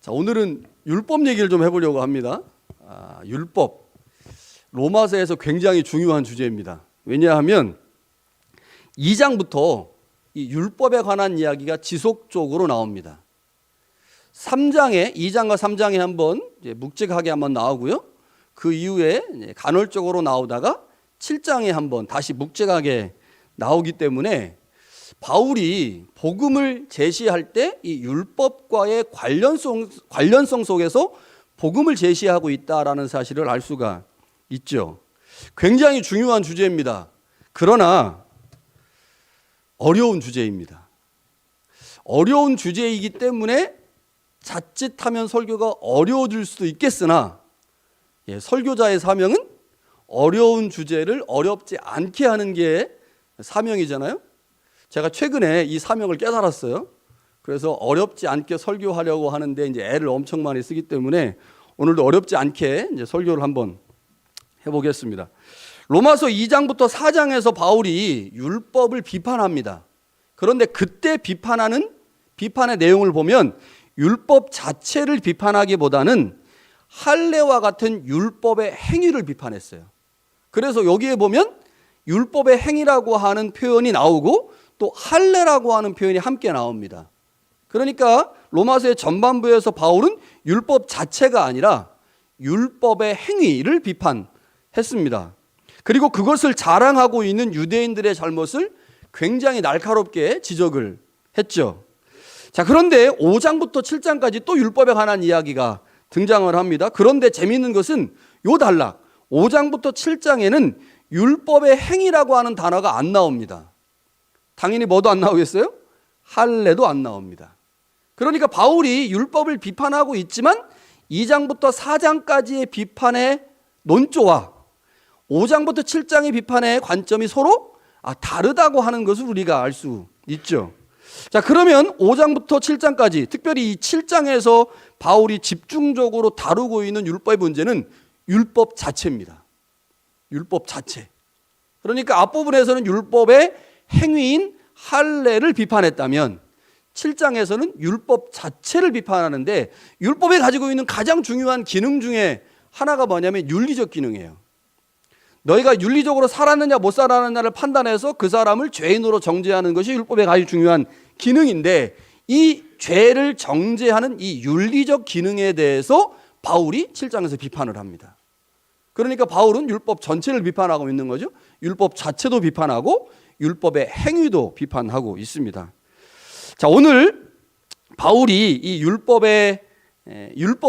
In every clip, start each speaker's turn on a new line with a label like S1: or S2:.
S1: 자, 오늘은 율법 얘기를 좀 해보려고 합니다. 율법. 로마서에서 굉장히 중요한 주제입니다. 왜냐하면 2장부터 이 율법에 관한 이야기가 지속적으로 나옵니다. 3장에 2장과 3장에 한번 묵직하게 한번 나오고요. 그 이후에 간헐적으로 나오다가 7장에 한번 다시 묵직하게 나오기 때문에 바울이 복음을 제시할 때 이 율법과의 관련성 속에서 복음을 제시하고 있다라는 사실을 알 수가 있죠. 굉장히 중요한 주제입니다. 그러나 어려운 주제입니다. 어려운 주제이기 때문에 자칫하면 설교가 어려워질 수도 있겠으나 설교자의 사명은 어려운 주제를 어렵지 않게 하는 게 사명이잖아요. 제가 최근에 이 사명을 깨달았어요. 그래서 어렵지 않게 설교하려고 하는데 이제 애를 엄청 많이 쓰기 때문에 오늘도 어렵지 않게 이제 설교를 한번 해보겠습니다. 로마서 2장부터 4장에서 바울이 율법을 비판합니다. 그런데 그때 비판의 내용을 보면 율법 자체를 비판하기보다는 할례와 같은 율법의 행위를 비판했어요. 그래서 여기에 보면 율법의 행위라고 하는 표현이 나오고 또 할례라고 하는 표현이 함께 나옵니다. 그러니까 로마서의 전반부에서 바울은 율법 자체가 아니라 율법의 행위를 비판했습니다. 그리고 그것을 자랑하고 있는 유대인들의 잘못을 굉장히 날카롭게 지적을 했죠. 자, 그런데 5장부터 7장까지 또 율법에 관한 이야기가 등장을 합니다. 그런데 재미있는 것은 요 단락 5장부터 7장에는 율법의 행위라고 하는 단어가 안 나옵니다. 당연히 뭐도 안 나오겠어요? 할례도 안 나옵니다. 그러니까 바울이 율법을 비판하고 있지만 2장부터 4장까지의 비판의 논조와 5장부터 7장의 비판의 관점이 서로 다르다고 하는 것을 우리가 알 수 있죠. 자, 그러면 5장부터 7장까지 특별히 이 7장에서 바울이 집중적으로 다루고 있는 율법의 문제는 율법 자체입니다. 율법 자체. 그러니까 앞부분에서는 율법의 행위인 할례를 비판했다면 7장에서는 율법 자체를 비판하는데 율법이 가지고 있는 가장 중요한 기능 중에 하나가 뭐냐면 윤리적 기능이에요. 너희가 윤리적으로 살았느냐 못 살았느냐를 판단해서 그 사람을 죄인으로 정죄하는 것이 율법의 가장 중요한 기능인데 이 죄를 정죄하는 이 윤리적 기능에 대해서 바울이 7장에서 비판을 합니다. 그러니까 바울은 율법 전체를 비판하고 있는 거죠. 율법 자체도 비판하고 율법의 행위도 비판하고 있습니다. 자, 오늘 바울이 이 율법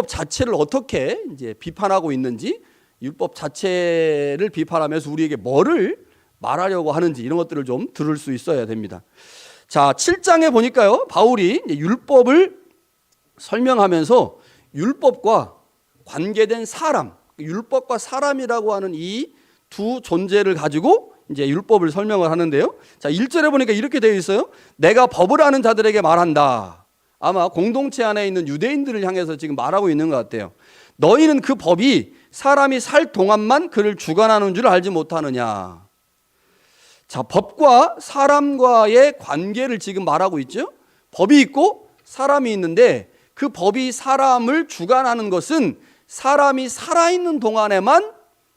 S1: 자체를 어떻게 이제 비판하고 있는지, 율법 자체를 비판하면서 우리에게 뭐를 말하려고 하는지 이런 것들을 좀 들을 수 있어야 됩니다. 자, 7장에 보니까요, 바울이 율법을 설명하면서 율법과 관계된 사람, 율법과 사람이라고 하는 이 두 존재를 가지고 이제 율법을 설명을 하는데요. 자, 1절에 보니까 이렇게 되어 있어요. 내가 법을 아는 자들에게 말한다. 아마 공동체 안에 있는 유대인들을 향해서 지금 말하고 있는 것 같아요. 너희는 그 법이 사람이 살 동안만 그를 주관하는 줄 알지 못하느냐. 자, 법과 사람과의 관계를 지금 말하고 있죠. 법이 있고 사람이 있는데 그 법이 사람을 주관하는 것은 사람이 살아있는 동안에만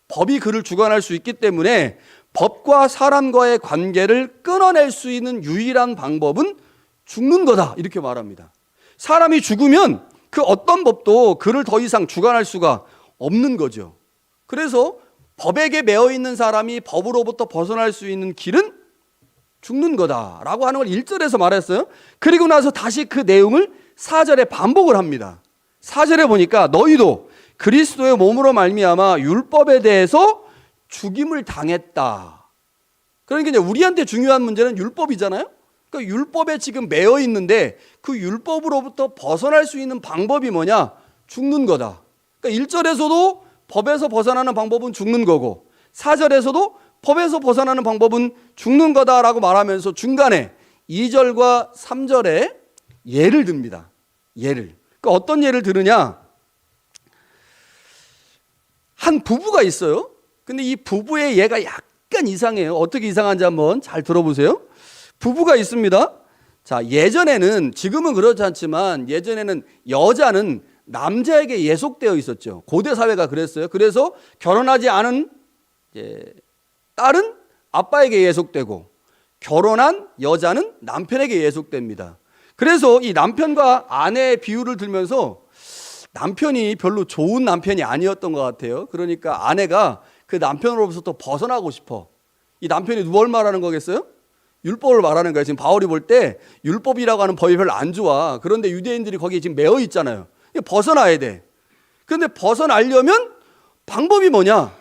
S1: 법이 그를 주관할 수 있기 때문에 법과 사람과의 관계를 끊어낼 수 있는 유일한 방법은 죽는 거다, 이렇게 말합니다. 사람이 죽으면 그 어떤 법도 그를 더 이상 주관할 수가 없는 거죠. 그래서 법에게 매어 있는 사람이 법으로부터 벗어날 수 있는 길은 죽는 거다라고 하는 걸 1절에서 말했어요. 그리고 나서 다시 그 내용을 4절에 반복을 합니다. 4절에 보니까 너희도 그리스도의 몸으로 말미암아 율법에 대해서 죽임을 당했다. 그러니까 이제 우리한테 중요한 문제는 율법이잖아요. 그러니까 율법에 지금 매여 있는데 그 율법으로부터 벗어날 수 있는 방법이 뭐냐? 죽는 거다. 그러니까 1절에서도 법에서 벗어나는 방법은 죽는 거고 4절에서도 법에서 벗어나는 방법은 죽는 거다라고 말하면서 중간에 2절과 3절에 예를 듭니다. 예를. 그러니까 어떤 예를 들으냐? 한 부부가 있어요. 근데 이 부부의 예가 약간 이상해요. 어떻게 이상한지 한번 잘 들어보세요. 부부가 있습니다. 자, 예전에는, 지금은 그렇지 않지만 예전에는 여자는 남자에게 예속되어 있었죠. 고대 사회가 그랬어요. 그래서 결혼하지 않은 딸은 아빠에게 예속되고 결혼한 여자는 남편에게 예속됩니다. 그래서 이 남편과 아내의 비유를 들면서 남편이 별로 좋은 남편이 아니었던 것 같아요. 그러니까 아내가 그 남편으로부터 벗어나고 싶어. 이 남편이 뭘 말하는 거겠어요? 율법을 말하는 거예요. 지금 바울이 볼 때 율법이라고 하는 법이 별로 안 좋아. 그런데 유대인들이 거기에 지금 매여 있잖아요. 벗어나야 돼. 그런데 벗어나려면 방법이 뭐냐?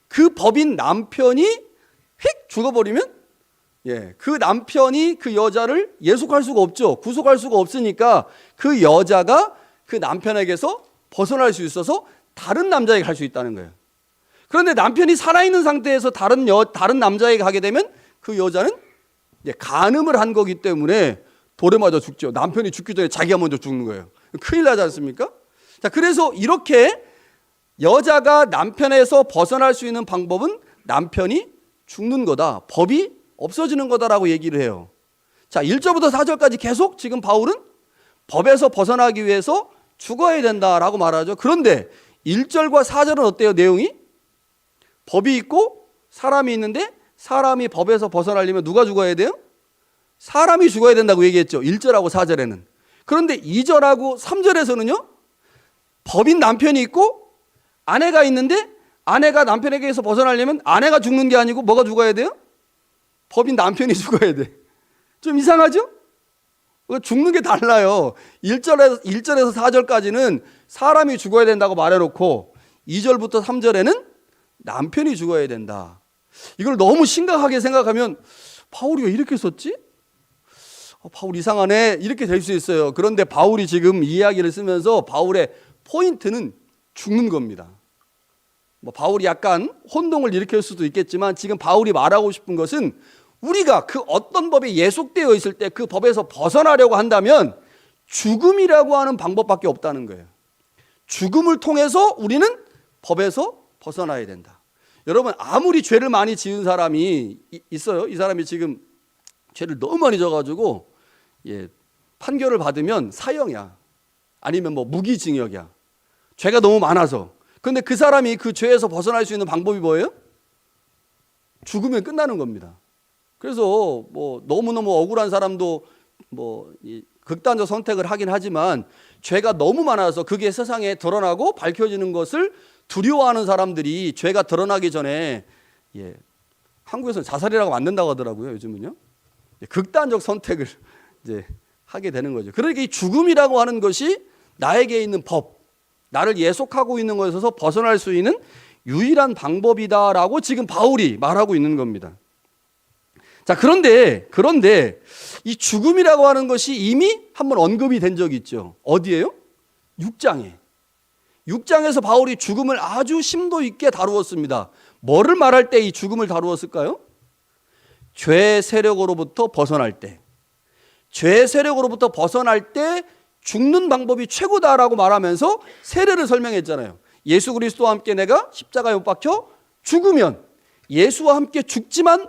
S1: 그 법인 남편이 휙 죽어버리면 그 남편이 그 여자를 예속할 수가 없죠. 구속할 수가 없으니까 그 여자가 그 남편에게서 벗어날 수 있어서 다른 남자에게 갈 수 있다는 거예요. 그런데 남편이 살아있는 상태에서 다른 남자에게 가게 되면 그 여자는 간음을 한 거기 때문에 돌에 맞아 죽죠. 남편이 죽기 전에 자기가 먼저 죽는 거예요. 큰일 나지 않습니까? 자, 그래서 이렇게 여자가 남편에서 벗어날 수 있는 방법은 남편이 죽는 거다. 법이 없어지는 거다라고 얘기를 해요. 자, 1절부터 4절까지 계속 지금 바울은 법에서 벗어나기 위해서 죽어야 된다라고 말하죠. 그런데 1절과 4절은 어때요? 내용이? 법이 있고 사람이 있는데 사람이 법에서 벗어나려면 누가 죽어야 돼요? 사람이 죽어야 된다고 얘기했죠. 1절하고 4절에는. 그런데 2절하고 3절에서는요. 법인 남편이 있고 아내가 있는데 아내가 남편에게서 벗어나려면 아내가 죽는 게 아니고 뭐가 죽어야 돼요? 법인 남편이 죽어야 돼. 좀 이상하죠? 죽는 게 달라요. 1절에서 4절까지는 사람이 죽어야 된다고 말해놓고 2절부터 3절에는 남편이 죽어야 된다. 이걸 너무 심각하게 생각하면 바울이 왜 이렇게 썼지? 바울 이상하네 이렇게 될 수 있어요. 그런데 바울이 지금 이야기를 쓰면서 바울의 포인트는 죽는 겁니다. 바울이 약간 혼동을 일으킬 수도 있겠지만 지금 바울이 말하고 싶은 것은 우리가 그 어떤 법에 예속되어 있을 때 그 법에서 벗어나려고 한다면 죽음이라고 하는 방법밖에 없다는 거예요. 죽음을 통해서 우리는 법에서 벗어나야 된다. 여러분 아무리 죄를 많이 지은 사람이 있어요. 이 사람이 지금 죄를 너무 많이 져가지고 판결을 받으면 사형이야. 아니면 무기징역이야. 죄가 너무 많아서. 그런데 그 사람이 그 죄에서 벗어날 수 있는 방법이 뭐예요? 죽으면 끝나는 겁니다. 그래서 너무너무 억울한 사람도 극단적 선택을 하긴 하지만 죄가 너무 많아서 그게 세상에 드러나고 밝혀지는 것을 두려워하는 사람들이 죄가 드러나기 전에 한국에서는 자살이라고 안 된다고 하더라고요. 요즘은요. 극단적 선택을 이제 하게 되는 거죠. 그러니까 이 죽음이라고 하는 것이 나에게 있는 법, 나를 예속하고 있는 것에서 벗어날 수 있는 유일한 방법이다라고 지금 바울이 말하고 있는 겁니다. 자, 그런데 이 죽음이라고 하는 것이 이미 한번 언급이 된 적이 있죠. 어디예요? 6장에. 6장에서 바울이 죽음을 아주 심도 있게 다루었습니다. 뭐를 말할 때 이 죽음을 다루었을까요? 죄의 세력으로부터 벗어날 때. 죄의 세력으로부터 벗어날 때 죽는 방법이 최고다라고 말하면서 세례를 설명했잖아요. 예수 그리스도와 함께 내가 십자가에 못 박혀 죽으면 예수와 함께 죽지만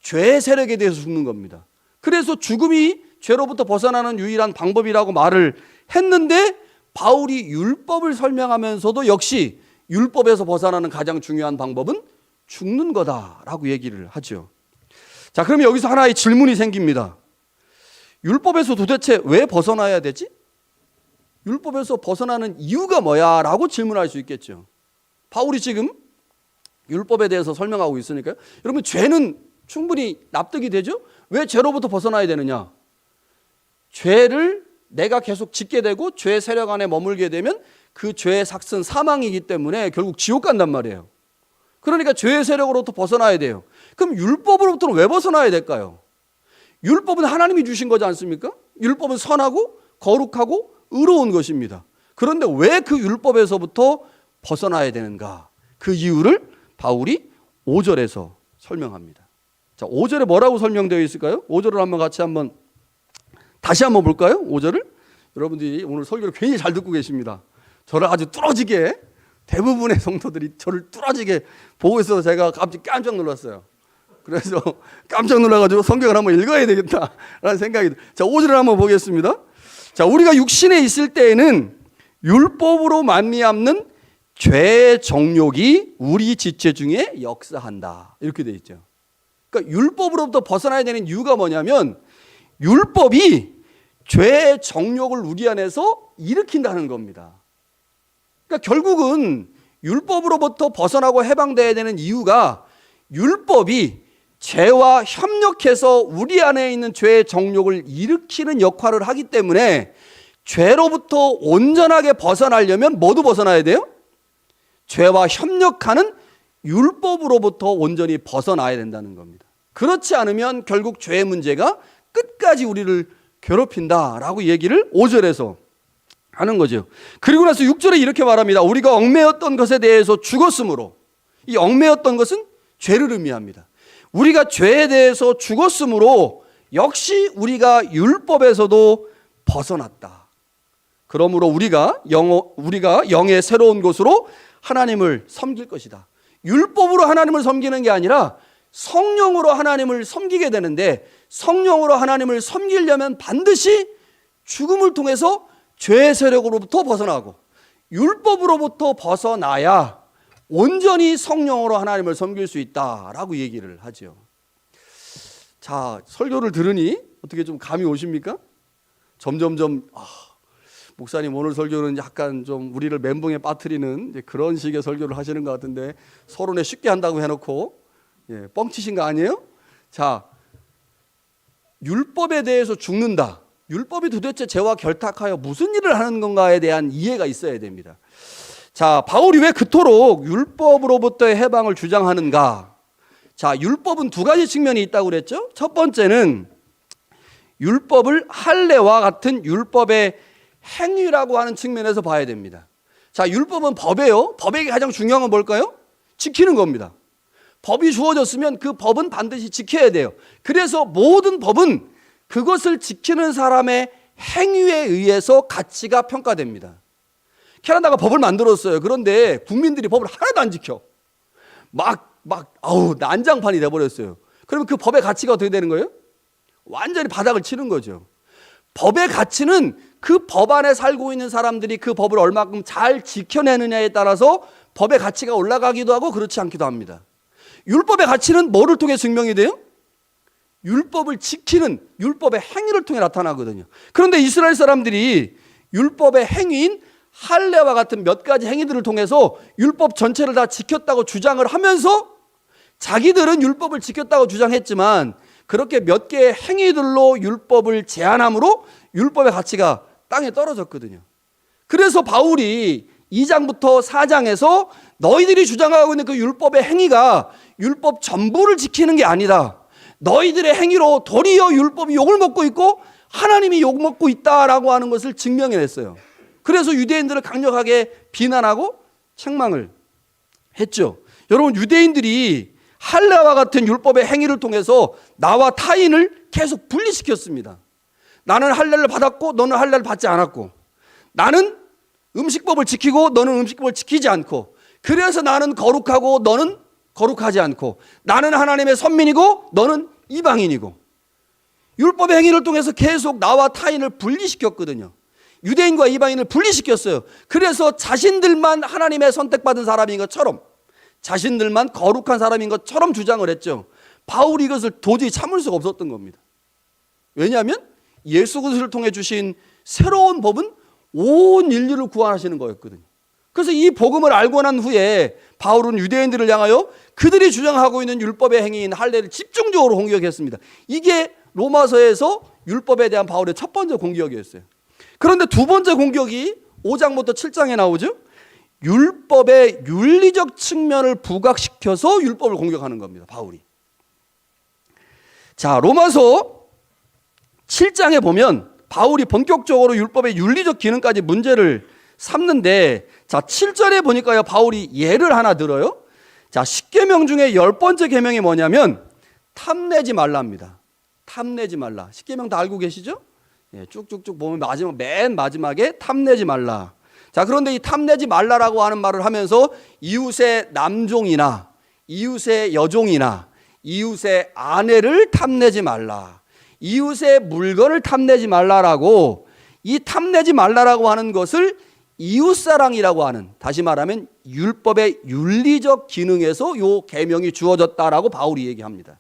S1: 죄의 세력에 대해서 죽는 겁니다. 그래서 죽음이 죄로부터 벗어나는 유일한 방법이라고 말을 했는데 바울이 율법을 설명하면서도 역시 율법에서 벗어나는 가장 중요한 방법은 죽는 거다라고 얘기를 하죠. 자, 그러면 여기서 하나의 질문이 생깁니다. 율법에서 도대체 왜 벗어나야 되지? 율법에서 벗어나는 이유가 뭐야? 라고 질문할 수 있겠죠. 바울이 지금 율법에 대해서 설명하고 있으니까요. 여러분 죄는 충분히 납득이 되죠? 왜 죄로부터 벗어나야 되느냐? 죄를 내가 계속 짓게 되고 죄의 세력 안에 머물게 되면 그 죄의 삭은 사망이기 때문에 결국 지옥 간단 말이에요. 그러니까 죄의 세력으로부터 벗어나야 돼요. 그럼 율법으로부터는 왜 벗어나야 될까요? 율법은 하나님이 주신 거지 않습니까? 율법은 선하고 거룩하고 의로운 것입니다. 그런데 왜 그 율법에서부터 벗어나야 되는가? 그 이유를 바울이 5절에서 설명합니다. 자, 5절에 뭐라고 설명되어 있을까요? 5절을 다시 한번 볼까요? 5절을. 여러분들이 오늘 설교를 굉장히 잘 듣고 계십니다. 저를 아주 뚫어지게 대부분의 성도들이 저를 뚫어지게 보고 있어서 제가 갑자기 깜짝 놀랐어요. 그래서 깜짝 놀라가지고 성경을 한번 읽어야 되겠다라는 생각이. 자, 5절을 한번 보겠습니다. 자, 우리가 육신에 있을 때에는 율법으로 말미암는 죄의 정욕이 우리 지체 중에 역사한다. 이렇게 되어 있죠. 그러니까 율법으로부터 벗어나야 되는 이유가 뭐냐면 율법이 죄의 정욕을 우리 안에서 일으킨다는 겁니다. 그러니까 결국은 율법으로부터 벗어나고 해방돼야 되는 이유가 율법이 죄와 협력해서 우리 안에 있는 죄의 정욕을 일으키는 역할을 하기 때문에 죄로부터 온전하게 벗어나려면 뭐도 벗어나야 돼요? 죄와 협력하는 율법으로부터 온전히 벗어나야 된다는 겁니다. 그렇지 않으면 결국 죄의 문제가 끝까지 우리를 괴롭힌다라고 얘기를 5절에서 하는 거죠. 그리고 나서 6절에 이렇게 말합니다. 우리가 얽매였던 것에 대해서 죽었으므로, 이 얽매였던 것은 죄를 의미합니다. 우리가 죄에 대해서 죽었으므로 역시 우리가 율법에서도 벗어났다. 그러므로 우리가 영의 새로운 곳으로 하나님을 섬길 것이다. 율법으로 하나님을 섬기는 게 아니라 성령으로 하나님을 섬기게 되는데, 성령으로 하나님을 섬기려면 반드시 죽음을 통해서 죄의 세력으로부터 벗어나고 율법으로부터 벗어나야 온전히 성령으로 하나님을 섬길 수 있다라고 얘기를 하죠. 자, 설교를 들으니 어떻게 좀 감이 오십니까? 점점점 목사님 오늘 설교는 약간 좀 우리를 멘붕에 빠뜨리는 그런 식의 설교를 하시는 것 같은데 서론에 쉽게 한다고 해놓고 뻥치신 거 아니에요? 자, 율법에 대해서 죽는다. 율법이 도대체 죄와 결탁하여 무슨 일을 하는 건가에 대한 이해가 있어야 됩니다. 자, 바울이 왜 그토록 율법으로부터의 해방을 주장하는가? 자, 율법은 두 가지 측면이 있다고 그랬죠. 첫 번째는 율법을 할례와 같은 율법의 행위라고 하는 측면에서 봐야 됩니다. 자, 율법은 법이에요. 법의 가장 중요한 건 뭘까요? 지키는 겁니다. 법이 주어졌으면 그 법은 반드시 지켜야 돼요. 그래서 모든 법은 그것을 지키는 사람의 행위에 의해서 가치가 평가됩니다. 캐나다가 법을 만들었어요. 그런데 국민들이 법을 하나도 안 지켜. 난장판이 돼버렸어요. 그러면 그 법의 가치가 어떻게 되는 거예요? 완전히 바닥을 치는 거죠. 법의 가치는 그 법 안에 살고 있는 사람들이 그 법을 얼마큼 잘 지켜내느냐에 따라서 법의 가치가 올라가기도 하고 그렇지 않기도 합니다. 율법의 가치는 뭐를 통해 증명이 돼요? 율법을 지키는 율법의 행위를 통해 나타나거든요. 그런데 이스라엘 사람들이 율법의 행위인 할례와 같은 몇 가지 행위들을 통해서 율법 전체를 다 지켰다고 주장을 하면서 자기들은 율법을 지켰다고 주장했지만 그렇게 몇 개의 행위들로 율법을 제한함으로 율법의 가치가 땅에 떨어졌거든요. 그래서 바울이 2장부터 4장에서 너희들이 주장하고 있는 그 율법의 행위가 율법 전부를 지키는 게 아니다. 너희들의 행위로 도리어 율법이 욕을 먹고 있고 하나님이 욕 먹고 있다라고 하는 것을 증명해냈어요. 그래서 유대인들을 강력하게 비난하고 책망을 했죠. 여러분, 유대인들이 할례와 같은 율법의 행위를 통해서 나와 타인을 계속 분리시켰습니다. 나는 할례를 받았고 너는 할례를 받지 않았고, 나는 음식법을 지키고 너는 음식법을 지키지 않고, 그래서 나는 거룩하고 너는 거룩하지 않고, 나는 하나님의 선민이고 너는 이방인이고, 율법의 행위를 통해서 계속 나와 타인을 분리시켰거든요. 유대인과 이방인을 분리시켰어요. 그래서 자신들만 하나님의 선택받은 사람인 것처럼, 자신들만 거룩한 사람인 것처럼 주장을 했죠. 바울이 이것을 도저히 참을 수가 없었던 겁니다. 왜냐하면 예수 그리스도를 통해 주신 새로운 법은 온 인류를 구원하시는 거였거든요. 그래서 이 복음을 알고 난 후에 바울은 유대인들을 향하여 그들이 주장하고 있는 율법의 행위인 할례를 집중적으로 공격했습니다. 이게 로마서에서 율법에 대한 바울의 첫 번째 공격이었어요. 그런데 두 번째 공격이 5장부터 7장에 나오죠. 율법의 윤리적 측면을 부각시켜서 율법을 공격하는 겁니다, 바울이. 자, 로마서 7장에 보면 바울이 본격적으로 율법의 윤리적 기능까지 문제를 삼는데, 자, 7절에 보니까요, 바울이 예를 하나 들어요. 자, 10계명 중에 10번째 계명이 뭐냐면 탐내지 말라입니다. 탐내지 말라. 10계명 다 알고 계시죠? 예, 쭉쭉쭉 보면 맨 마지막에 탐내지 말라. 자, 그런데 이 탐내지 말라라고 하는 말을 하면서 이웃의 남종이나 이웃의 여종이나 이웃의 아내를 탐내지 말라, 이웃의 물건을 탐내지 말라라고, 이 탐내지 말라라고 하는 것을 이웃사랑이라고 하는, 다시 말하면 율법의 윤리적 기능에서 요 계명이 주어졌다라고 바울이 얘기합니다.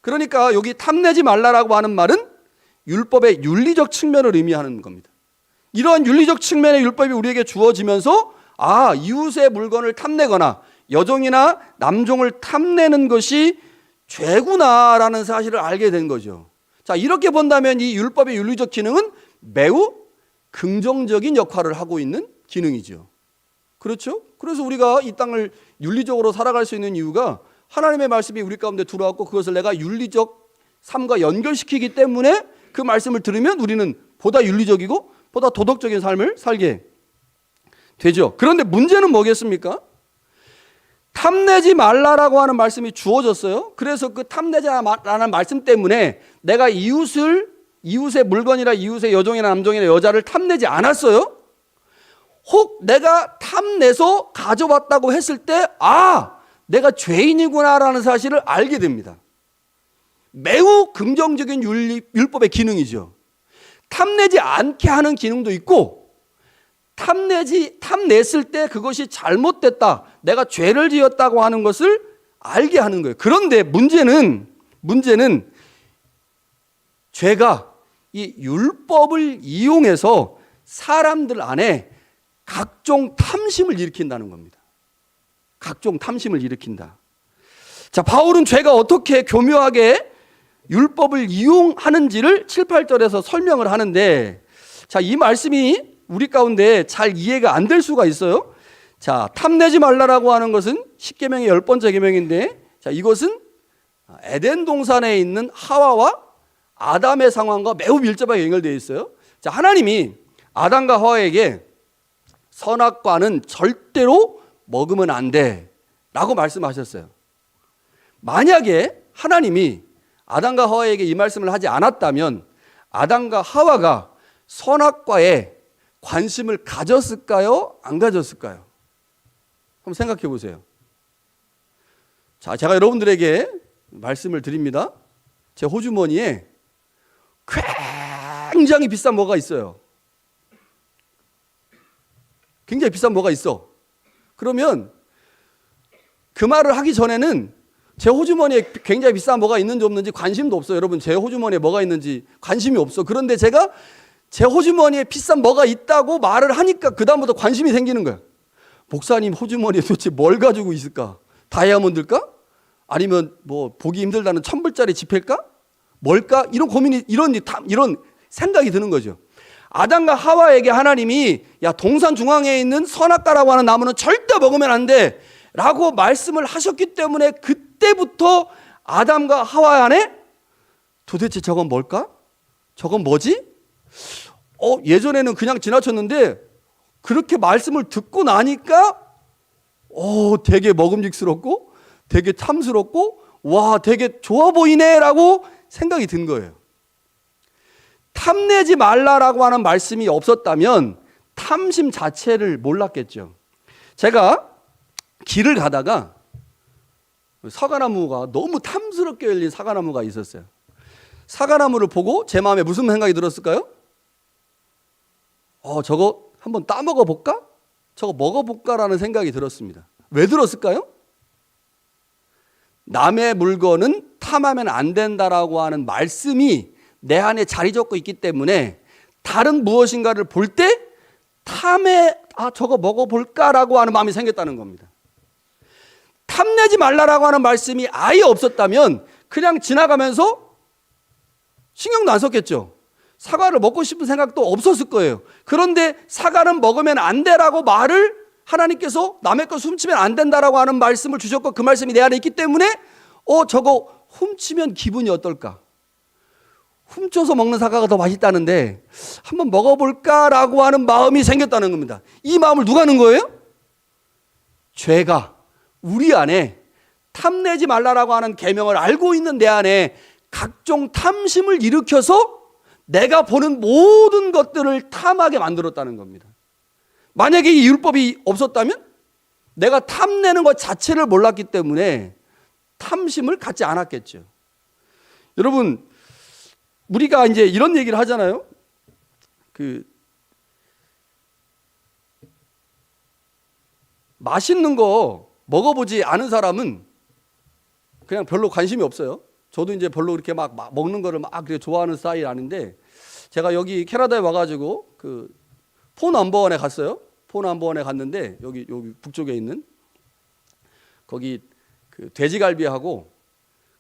S1: 그러니까 여기 탐내지 말라라고 하는 말은 율법의 윤리적 측면을 의미하는 겁니다. 이러한 윤리적 측면의 율법이 우리에게 주어지면서 이웃의 물건을 탐내거나 여종이나 남종을 탐내는 것이 죄구나라는 사실을 알게 된 거죠. 자, 이렇게 본다면 이 율법의 윤리적 기능은 매우 긍정적인 역할을 하고 있는 기능이죠. 그렇죠? 그래서 우리가 이 땅을 윤리적으로 살아갈 수 있는 이유가 하나님의 말씀이 우리 가운데 들어왔고 그것을 내가 윤리적 삶과 연결시키기 때문에 그 말씀을 들으면 우리는 보다 윤리적이고 보다 도덕적인 삶을 살게 되죠. 그런데 문제는 뭐겠습니까? 탐내지 말라라고 하는 말씀이 주어졌어요. 그래서 그 탐내지 말라는 말씀 때문에 내가 이웃의 물건이나 이웃의 여종이나 남종이나 여자를 탐내지 않았어요. 혹 내가 탐내서 가져왔다고 했을 때 내가 죄인이구나라는 사실을 알게 됩니다. 매우 긍정적인 율법의 기능이죠. 탐내지 않게 하는 기능도 있고 탐냈을 때 그것이 잘못됐다, 내가 죄를 지었다고 하는 것을 알게 하는 거예요. 그런데 문제는 죄가 이 율법을 이용해서 사람들 안에 각종 탐심을 일으킨다는 겁니다. 각종 탐심을 일으킨다. 자, 바울은 죄가 어떻게 교묘하게 율법을 이용하는지를 7, 8절에서 설명을 하는데, 자, 이 말씀이 우리 가운데 잘 이해가 안 될 수가 있어요. 자, 탐내지 말라라고 하는 것은 10계명의 10번째 계명인데, 자, 이것은 에덴 동산에 있는 하와와 아담의 상황과 매우 밀접하게 연결되어 있어요. 자, 하나님이 아담과 하와에게 선악과는 절대로 먹으면 안 돼라고 말씀하셨어요. 만약에 하나님이 아담과 하와에게 이 말씀을 하지 않았다면 아담과 하와가 선악과에 관심을 가졌을까요? 안 가졌을까요? 한번 생각해 보세요. 자, 제가 여러분들에게 말씀을 드립니다. 제 호주머니에 굉장히 비싼 뭐가 있어요. 굉장히 비싼 뭐가 있어. 그러면 그 말을 하기 전에는 제 호주머니에 굉장히 비싼 뭐가 있는지 없는지 관심도 없어요. 여러분, 제 호주머니에 뭐가 있는지 관심이 없어. 그런데 제가 제 호주머니에 비싼 뭐가 있다고 말을 하니까 그다음부터 관심이 생기는 거야. 목사님 호주머니에 도대체 뭘 가지고 있을까? 다이아몬드일까? 아니면 뭐 보기 힘들다는 1,000불짜리 지폐일까? 뭘까? 이런 고민이, 이런 생각이 드는 거죠. 아담과 하와에게 하나님이 야, 동산 중앙에 있는 선악과라고 하는 나무는 절대 먹으면 안 돼 라고 말씀을 하셨기 때문에 그때부터 아담과 하와 안에 도대체 저건 뭘까? 저건 뭐지? 예전에는 그냥 지나쳤는데 그렇게 말씀을 듣고 나니까 되게 먹음직스럽고 되게 탐스럽고 와, 되게 좋아 보이네 라고 생각이 든 거예요. 탐내지 말라라고 하는 말씀이 없었다면 탐심 자체를 몰랐겠죠. 제가 길을 가다가 사과나무가 너무 탐스럽게 열린 사과나무가 있었어요. 사과나무를 보고 제 마음에 무슨 생각이 들었을까요? 저거 한번 따먹어 볼까? 저거 먹어볼까라는 생각이 들었습니다. 왜 들었을까요? 남의 물건은 탐하면 안 된다라고 하는 말씀이 내 안에 자리 잡고 있기 때문에 다른 무엇인가를 볼 때 탐에 저거 먹어볼까라고 하는 마음이 생겼다는 겁니다. 탐내지 말라라고 하는 말씀이 아예 없었다면 그냥 지나가면서 신경도 안 썼겠죠. 사과를 먹고 싶은 생각도 없었을 거예요. 그런데 사과는 먹으면 안 되라고 말을 하나님께서 남의 것 훔치면 안 된다라고 하는 말씀을 주셨고 그 말씀이 내 안에 있기 때문에 저거 훔치면 기분이 어떨까? 훔쳐서 먹는 사과가 더 맛있다는데 한번 먹어볼까라고 하는 마음이 생겼다는 겁니다. 이 마음을 누가 하는 거예요? 죄가 우리 안에 탐내지 말라라고 하는 계명을 알고 있는 내 안에 각종 탐심을 일으켜서 내가 보는 모든 것들을 탐하게 만들었다는 겁니다. 만약에 이 율법이 없었다면 내가 탐내는 것 자체를 몰랐기 때문에 탐심을 갖지 않았겠죠. 여러분, 우리가 이제 이런 얘기를 하잖아요. 맛있는 거 먹어보지 않은 사람은 그냥 별로 관심이 없어요. 저도 이제 별로 그렇게 막 먹는 거를 막 그렇게 좋아하는 스타일 아닌데, 제가 여기 캐나다에 와가지고 그 포 넘버원에 갔어요. 포 넘버원에 갔는데 여기 북쪽에 있는 거기 그 돼지갈비하고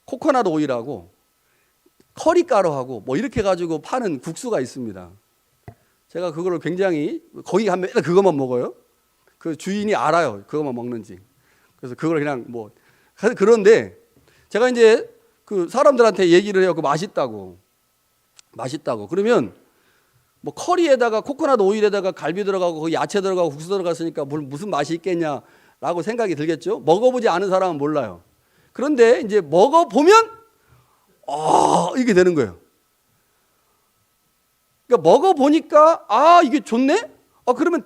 S1: 코코넛 오일하고 커리가루하고 뭐 이렇게 가지고 파는 국수가 있습니다. 제가 그거를 굉장히 거기 가면 맨날 그것만 먹어요. 그 주인이 알아요, 그것만 먹는지. 그래서 그걸 그냥 뭐, 그런데 제가 이제 그 사람들한테 얘기를 해요. 그 맛있다고. 그러면 뭐 커리에다가 코코넛 오일에다가 갈비 들어가고 거기 야채 들어가고 국수 들어갔으니까 무슨 맛이 있겠냐라고 생각이 들겠죠. 먹어보지 않은 사람은 몰라요. 그런데 이제 먹어보면 이게 되는 거예요. 그러니까 먹어보니까 이게 좋네? 그러면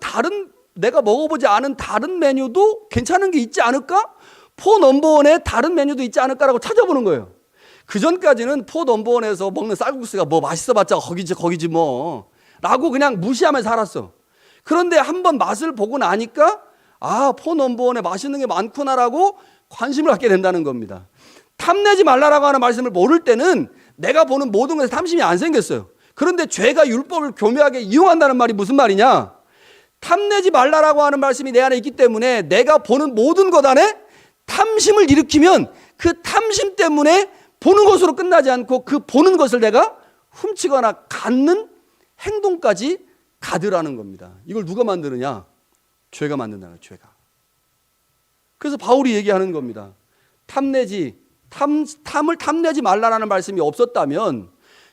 S1: 내가 먹어보지 않은 다른 메뉴도 괜찮은 게 있지 않을까? 포 넘버원에 다른 메뉴도 있지 않을까라고 찾아보는 거예요. 그 전까지는 포 넘버원에서 먹는 쌀국수가 뭐 맛있어봤자 거기지 뭐 라고 그냥 무시하면서 살았어. 그런데 한번 맛을 보고 나니까 포 넘버원에 맛있는 게 많구나라고 관심을 갖게 된다는 겁니다. 탐내지 말라라고 하는 말씀을 모를 때는 내가 보는 모든 것에 탐심이 안 생겼어요. 그런데 죄가 율법을 교묘하게 이용한다는 말이 무슨 말이냐? 탐내지 말라라고 하는 말씀이 내 안에 있기 때문에 내가 보는 모든 것 안에 탐심을 일으키면 그 탐심 때문에 보는 것으로 끝나지 않고 그 보는 것을 내가 훔치거나 갖는 행동까지 가드라는 겁니다. 이걸 누가 만드느냐? 죄가 만든다는 거예요. 죄가. 그래서 바울이 얘기하는 겁니다. 탐을 탐내지 말라라는 말씀이 없었다면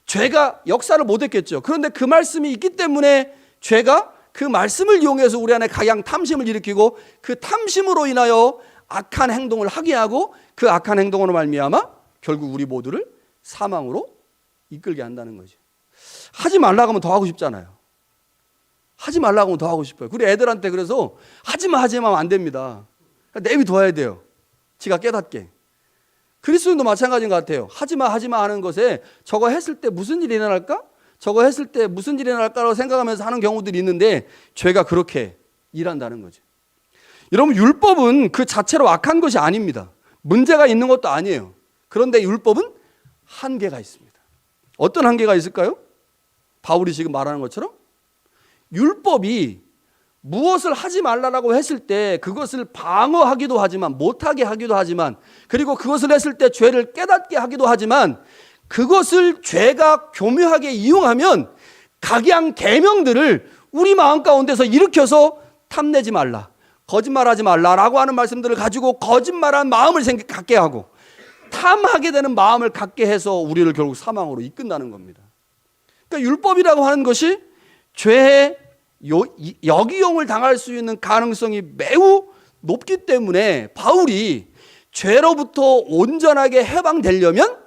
S1: 죄가 역사를 못했겠죠. 그런데 그 말씀이 있기 때문에 죄가 그 말씀을 이용해서 우리 안에 각양 탐심을 일으키고 그 탐심으로 인하여 악한 행동을 하게 하고 그 악한 행동으로 말미암아 결국 우리 모두를 사망으로 이끌게 한다는 거죠. 하지 말라고 하면 더 하고 싶잖아요. 하지 말라고 하면 더 하고 싶어요. 그리고 애들한테 그래서 하지마 하면 안 됩니다. 내비둬야 돼요. 지가 깨닫게. 그리스도인도 마찬가지인 것 같아요. 하지마 하는 것에 저거 했을 때 무슨 일이 일어날까? 저거 했을 때 무슨 일이 일어날까라고 생각하면서 하는 경우들이 있는데 죄가 그렇게 일한다는 거죠. 여러분, 율법은 그 자체로 악한 것이 아닙니다. 문제가 있는 것도 아니에요. 그런데 율법은 한계가 있습니다. 어떤 한계가 있을까요? 바울이 지금 말하는 것처럼 율법이 무엇을 하지 말라라고 했을 때 그것을 방어하기도 하지만 못하게 하기도 하지만 그리고 그것을 했을 때 죄를 깨닫게 하기도 하지만 그것을 죄가 교묘하게 이용하면 각양 계명들을 우리 마음 가운데서 일으켜서 탐내지 말라, 거짓말하지 말라라고 하는 말씀들을 가지고 거짓말한 마음을 갖게 하고 탐하게 되는 마음을 갖게 해서 우리를 결국 사망으로 이끈다는 겁니다. 그러니까 율법이라고 하는 것이 죄의 역이용을 당할 수 있는 가능성이 매우 높기 때문에 바울이 죄로부터 온전하게 해방되려면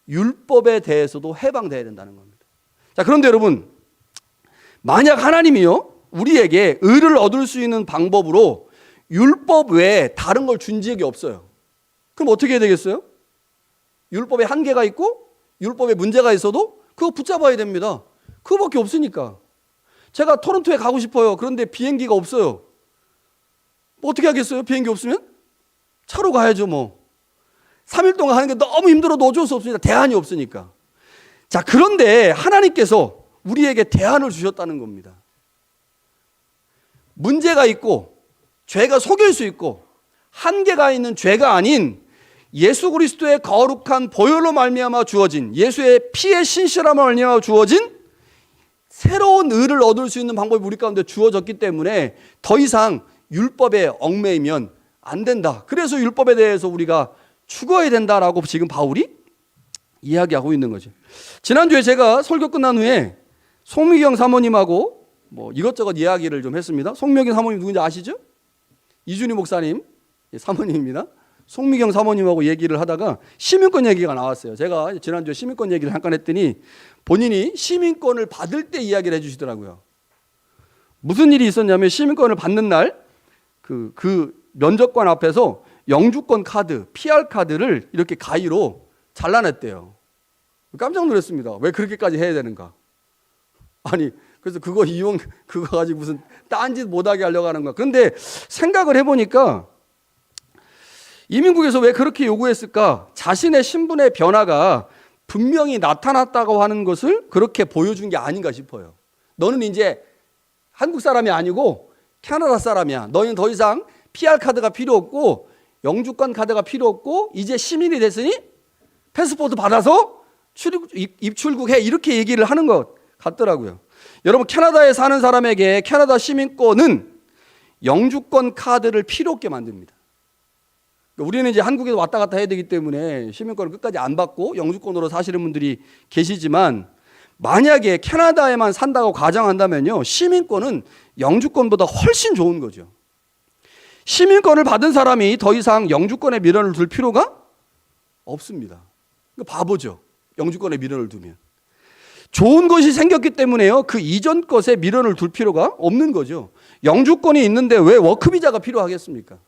S1: 율법에 대해서도 해방되어야 된다는 겁니다. 자, 그런데 여러분, 만약 하나님이요 우리에게 의를 얻을 수 있는 방법으로 율법 외에 다른 걸 준 적이 없어요. 그럼 어떻게 해야 되겠어요? 율법에 한계가 있고 율법에 문제가 있어도 그거 붙잡아야 됩니다. 그거밖에 없으니까. 제가 토론토에 가고 싶어요. 그런데 비행기가 없어요. 뭐 어떻게 하겠어요? 비행기 없으면? 차로 가야죠 뭐. 3일 동안 하는 게 너무 힘들어도 어쩔 수 없습니다. 대안이 없으니까. 자, 그런데 하나님께서 우리에게 대안을 주셨다는 겁니다. 문제가 있고 죄가 속일 수 있고 한계가 있는 죄가 아닌 예수 그리스도의 거룩한 보혈로 말미암아 주어진 예수의 피의 신실함을 말미암아 주어진 새로운 의를 얻을 수 있는 방법이 우리 가운데 주어졌기 때문에 더 이상 율법에 얽매이면 안 된다. 그래서 율법에 대해서 우리가 죽어야 된다라고 지금 바울이 이야기하고 있는 거죠. 지난주에 제가 설교 끝난 후에 송미경 사모님하고 뭐 이것저것 이야기를 좀 했습니다. 송미경 사모님 누군지 아시죠? 이준희 목사님 사모님입니다. 송미경 사모님하고 얘기를 하다가 시민권 얘기가 나왔어요. 제가 지난주에 시민권 얘기를 잠깐 했더니 본인이 시민권을 받을 때 이야기를 해주시더라고요. 무슨 일이 있었냐면 시민권을 받는 날 그 면접관 앞에서 영주권 카드, PR 카드를 이렇게 가위로 잘라냈대요. 깜짝 놀랐습니다. 왜 그렇게까지 해야 되는가? 아니 그래서 그거 가지고 무슨 딴짓 못하게 하려고 하는 거야. 그런데 생각을 해보니까 이민국에서 왜 그렇게 요구했을까? 자신의 신분의 변화가 분명히 나타났다고 하는 것을 그렇게 보여준 게 아닌가 싶어요. 너는 이제 한국 사람이 아니고 캐나다 사람이야. 너희는 더 이상 PR 카드가 필요 없고 영주권 카드가 필요 없고 이제 시민이 됐으니 패스포트 받아서 입출국해, 이렇게 얘기를 하는 것 같더라고요. 여러분, 캐나다에 사는 사람에게 캐나다 시민권은 영주권 카드를 필요 없게 만듭니다. 우리는 이제 한국에서 왔다 갔다 해야 되기 때문에 시민권을 끝까지 안 받고 영주권으로 사시는 분들이 계시지만, 만약에 캐나다에만 산다고 가정한다면요, 시민권은 영주권보다 훨씬 좋은 거죠. 시민권을 받은 사람이 더 이상 영주권에 미련을 둘 필요가 없습니다. 바보죠. 영주권에 미련을 두면. 좋은 것이 생겼기 때문에요, 그 이전 것에 미련을 둘 필요가 없는 거죠. 영주권이 있는데 왜 워크비자가 필요하겠습니까?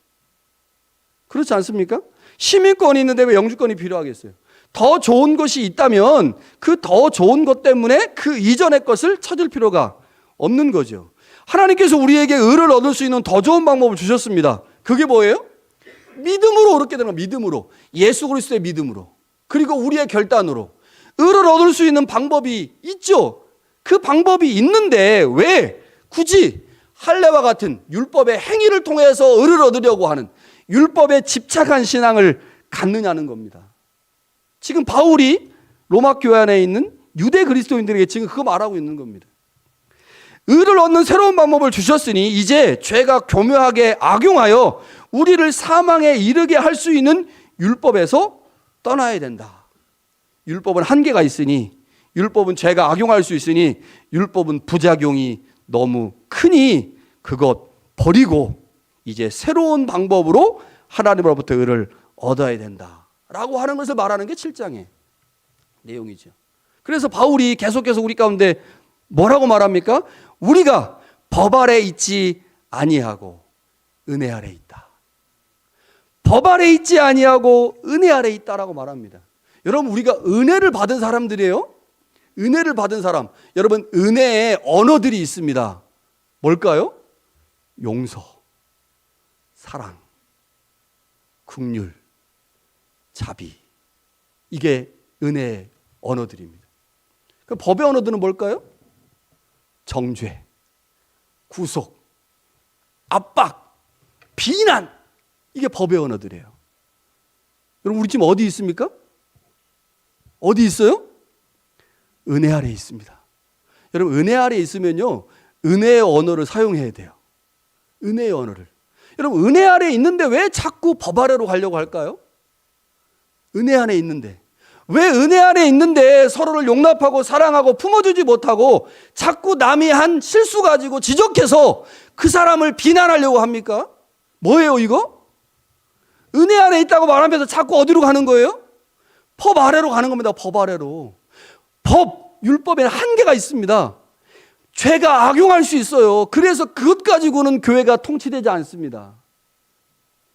S1: 그렇지 않습니까? 시민권이 있는데 왜 영주권이 필요하겠어요? 더 좋은 것이 있다면 그 더 좋은 것 때문에 그 이전의 것을 찾을 필요가 없는 거죠. 하나님께서 우리에게 의를 얻을 수 있는 더 좋은 방법을 주셨습니다. 그게 뭐예요? 믿음으로 얻게 되는 거예요. 믿음으로. 예수 그리스도의 믿음으로. 그리고 우리의 결단으로. 의를 얻을 수 있는 방법이 있죠. 그 방법이 있는데 왜 굳이 할례와 같은 율법의 행위를 통해서 의를 얻으려고 하는 율법에 집착한 신앙을 갖느냐는 겁니다. 지금 바울이 로마 교회 안에 있는 유대 그리스도인들에게 지금 그거 말하고 있는 겁니다. 의를 얻는 새로운 방법을 주셨으니 이제 죄가 교묘하게 악용하여 우리를 사망에 이르게 할 수 있는 율법에서 떠나야 된다. 율법은 한계가 있으니, 율법은 죄가 악용할 수 있으니, 율법은 부작용이 너무 크니 그것 버리고 이제 새로운 방법으로 하나님으로부터 의를 얻어야 된다라고 하는 것을 말하는 게 7장의 내용이죠. 그래서 바울이 계속해서 우리 가운데 뭐라고 말합니까? 우리가 법 아래 있지 아니하고 은혜 아래 있다. 법 아래 있지 아니하고 은혜 아래 있다라고 말합니다. 여러분, 우리가 은혜를 받은 사람들이에요. 은혜를 받은 사람. 여러분, 은혜의 언어들이 있습니다. 뭘까요? 용서, 사랑, 긍휼, 자비. 이게 은혜의 언어들입니다. 그 법의 언어들은 뭘까요? 정죄, 구속, 압박, 비난. 이게 법의 언어들이에요. 여러분, 우리 지금 어디 있습니까? 어디 있어요? 은혜 아래 있습니다. 여러분, 은혜 아래 있으면요, 은혜의 언어를 사용해야 돼요. 은혜의 언어를. 여러분, 은혜 아래 있는데 왜 자꾸 법 아래로 가려고 할까요? 은혜 안에 있는데. 왜 은혜 안에 있는데 서로를 용납하고 사랑하고 품어주지 못하고 자꾸 남이 한 실수 가지고 지적해서 그 사람을 비난하려고 합니까? 뭐예요 이거? 은혜 안에 있다고 말하면서 자꾸 어디로 가는 거예요? 법 아래로 가는 겁니다. 법 아래로. 율법에는 한계가 있습니다. 죄가 악용할 수 있어요. 그래서 그것 가지고는 교회가 통치되지 않습니다.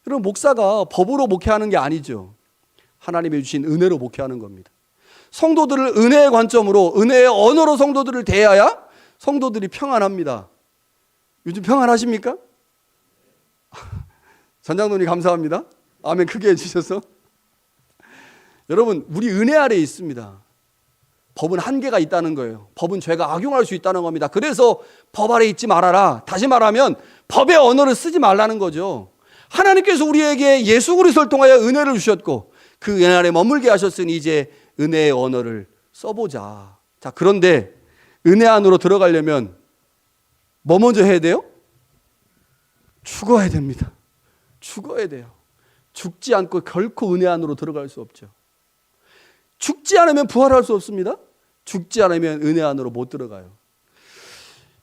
S1: 여러분, 목사가 법으로 목회하는 게 아니죠. 하나님이 주신 은혜로 목회하는 겁니다. 성도들을 은혜의 관점으로, 은혜의 언어로 성도들을 대해야 성도들이 평안합니다. 요즘 평안하십니까? 전장로님 감사합니다. 아멘 크게 해주셔서. 여러분, 우리 은혜 아래에 있습니다. 법은 한계가 있다는 거예요. 법은 죄가 악용할 수 있다는 겁니다. 그래서 법 아래 있지 말아라. 다시 말하면 법의 언어를 쓰지 말라는 거죠. 하나님께서 우리에게 예수 그리스도를 통하여 은혜를 주셨고 그 은혜 안에 머물게 하셨으니 이제 은혜의 언어를 써보자. 자, 그런데 은혜 안으로 들어가려면 뭐 먼저 해야 돼요? 죽어야 됩니다. 죽어야 돼요. 죽지 않고 결코 은혜 안으로 들어갈 수 없죠. 죽지 않으면 부활할 수 없습니다. 죽지 않으면 은혜 안으로 못 들어가요.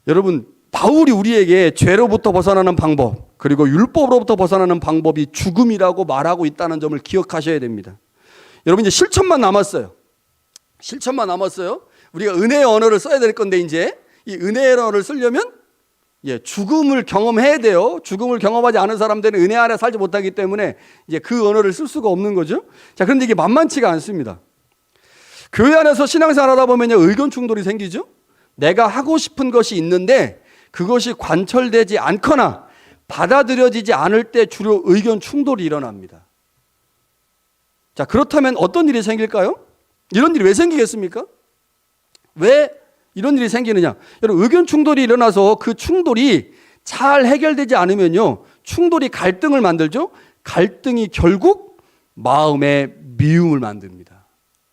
S1: 여러분, 바울이 우리에게 죄로부터 벗어나는 방법, 그리고 율법으로부터 벗어나는 방법이 죽음이라고 말하고 있다는 점을 기억하셔야 됩니다. 여러분, 이제 실천만 남았어요. 실천만 남았어요. 우리가 은혜의 언어를 써야 될 건데 이제 이 은혜의 언어를 쓰려면 죽음을 경험해야 돼요. 죽음을 경험하지 않은 사람들은 은혜 안에 살지 못하기 때문에 이제 그 언어를 쓸 수가 없는 거죠. 자, 그런데 이게 만만치가 않습니다. 교회 안에서 신앙생활 하다 보면 의견 충돌이 생기죠. 내가 하고 싶은 것이 있는데 그것이 관철되지 않거나 받아들여지지 않을 때 주로 의견 충돌이 일어납니다. 자, 그렇다면 어떤 일이 생길까요? 이런 일이 왜 생기겠습니까? 왜 이런 일이 생기느냐? 여러분, 의견 충돌이 일어나서 그 충돌이 잘 해결되지 않으면요, 충돌이 갈등을 만들죠. 갈등이 결국 마음의 미움을 만듭니다.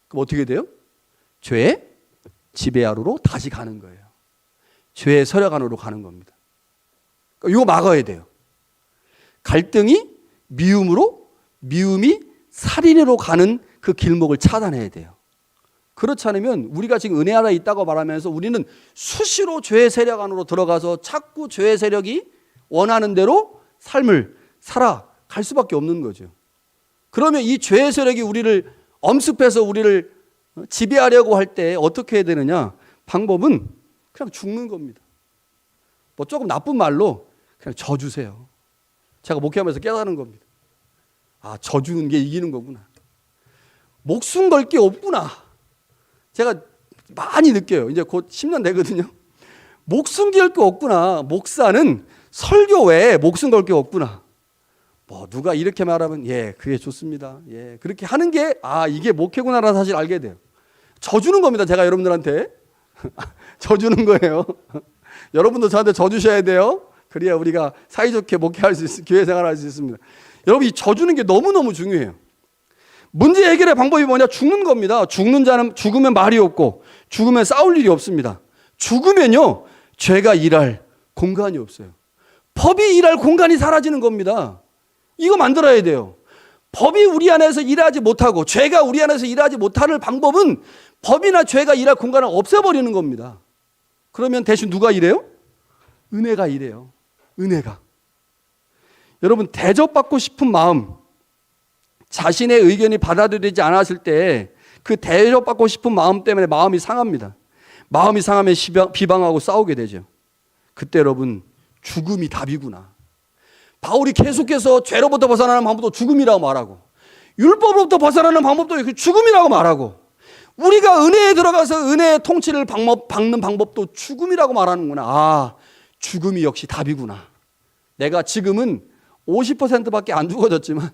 S1: 그럼 어떻게 돼요? 죄의 지배하루로 다시 가는 거예요. 죄의 세력 안으로 가는 겁니다. 이거 막아야 돼요. 갈등이 미움으로, 미움이 살인으로 가는 그 길목을 차단해야 돼요. 그렇지 않으면 우리가 지금 은혜 아래 있다고 말하면서 우리는 수시로 죄의 세력 안으로 들어가서 자꾸 죄의 세력이 원하는 대로 삶을 살아갈 수밖에 없는 거죠. 그러면 이 죄의 세력이 우리를 엄습해서 우리를 지배하려고 할 때 어떻게 해야 되느냐? 방법은 그냥 죽는 겁니다. 뭐 조금 나쁜 말로 그냥 져주세요. 제가 목회하면서 깨달은 겁니다. 아, 져주는 게 이기는 거구나. 목숨 걸 게 없구나. 제가 많이 느껴요. 이제 곧 10년 되거든요. 목숨 걸 게 없구나. 목사는 설교 외에 목숨 걸 게 없구나. 뭐 누가 이렇게 말하면 예, 그게 좋습니다. 예, 그렇게 하는 게 이게 목회구나라는 사실 알게 돼요. 져주는 겁니다. 제가 여러분들한테 져주는 거예요. 여러분도 저한테 져주셔야 돼요. 그래야 우리가 사이좋게 목회할 수 있습니다. 교회 생활할 수 있습니다. 여러분, 이 져주는 게 너무너무 중요해요. 문제 해결의 방법이 뭐냐? 죽는 겁니다. 죽는 자는 죽으면 말이 없고 죽으면 싸울 일이 없습니다. 죽으면요, 죄가 일할 공간이 없어요. 법이 일할 공간이 사라지는 겁니다. 이거 만들어야 돼요. 법이 우리 안에서 일하지 못하고 죄가 우리 안에서 일하지 못할 방법은 법이나 죄가 일할 공간을 없애버리는 겁니다. 그러면 대신 누가 일해요? 은혜가 일해요. 은혜가. 여러분, 대접받고 싶은 마음, 자신의 의견이 받아들이지 않았을 때 그 대접받고 싶은 마음 때문에 마음이 상합니다. 마음이 상하면 비방하고 싸우게 되죠. 그때 여러분, 죽음이 답이구나. 바울이 계속해서 죄로부터 벗어나는 방법도 죽음이라고 말하고, 율법으로부터 벗어나는 방법도 죽음이라고 말하고, 우리가 은혜에 들어가서 은혜의 통치를 받는 방법도 죽음이라고 말하는구나. 죽음이 역시 답이구나. 내가 지금은 50%밖에 안 죽어졌지만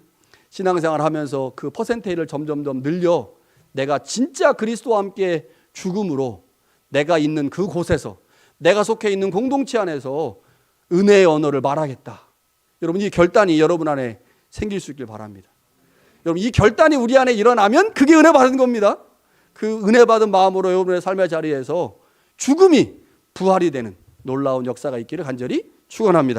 S1: 신앙생활 하면서 그 퍼센테이를 점점 늘려 내가 진짜 그리스도와 함께 죽음으로 내가 있는 그곳에서, 내가 속해 있는 공동체 안에서 은혜의 언어를 말하겠다. 여러분, 이 결단이 여러분 안에 생길 수 있길 바랍니다. 여러분, 이 결단이 우리 안에 일어나면 그게 은혜 받은 겁니다. 그 은혜 받은 마음으로 여러분의 삶의 자리에서 죽음이 부활이 되는 놀라운 역사가 있기를 간절히 축원합니다.